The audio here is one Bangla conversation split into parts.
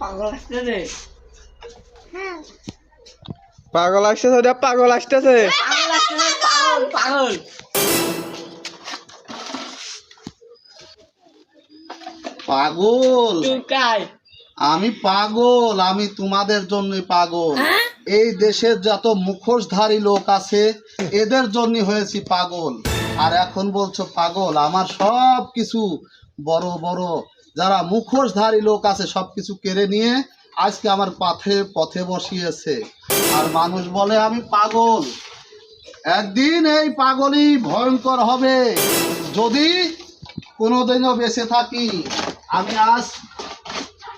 পাগল আসতেছে। হ্যাঁ পাগল আসতেছে, ওটা পাগল আসতেছে। পাগল আসতেছে, পাগল পাগল। পাগল টুকাই। আমি পাগল, আমি তোমাদের জন্য পাগল। এই দেশের যত মুখোশধারী লোক আছে এদের জন্য হয়েছি পাগল। আর এখন বলছো পাগল? আমার সব কিছু বড় বড় যারা মুখোশধারী লোক আছে সব কিছু কেড়ে নিয়ে আজকে আমার পথে বসিয়েছে। আর মানুষ বলে আমি পাগল। একদিন এই পাগলই ভয়ঙ্কর হবে যদি কোনোদিনও বেঁচে থাকি। আমি আজ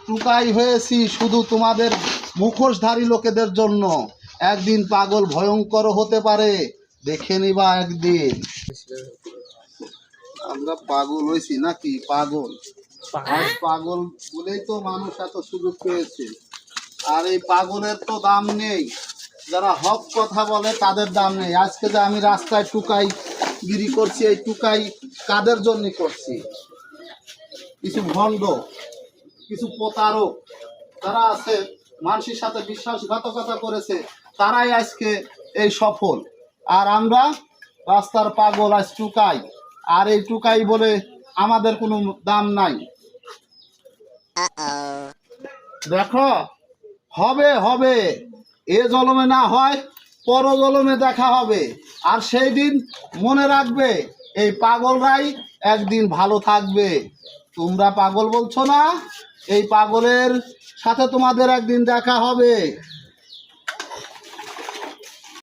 টুকাই হয়েছি শুধু তোমাদের মুখোশধারী লোকেদের জন্য। একদিন পাগল ভয়ঙ্কর হতে পারে, দেখে নিবা একদিন। আমরা পাগল হয়েছি নাকি? পাগল আজ পাগল বলেই তো মানুষ এত সুযোগ পেয়েছে। আর এই পাগলের তো দাম নেই, যারা হক কথা বলে তাদের দাম নেই। আজকে যে আমি রাস্তায় টুকাই গিরি করছি, এই টুকাই কাদের জন্য করছি? কিছু ভণ্ড, কিছু প্রতারক যারা আছে মানুষের সাথে বিশ্বাসঘাতকতা করেছে, তারাই আজকে এই সফল। আর আমরা রাস্তার পাগল আজ টুকাই। আর এই টুকাই বলে আমাদের কোনো দাম নাই। দেখো, হবে হবে, এ জলমে না হয় পর জলমে দেখা হবে। আর সেই দিন মনে রাখবে এই পাগলরাই একদিন ভালো থাকবে। তোমরা পাগল বলছো না? এই পাগলের সাথে তোমাদের একদিন দেখা হবে।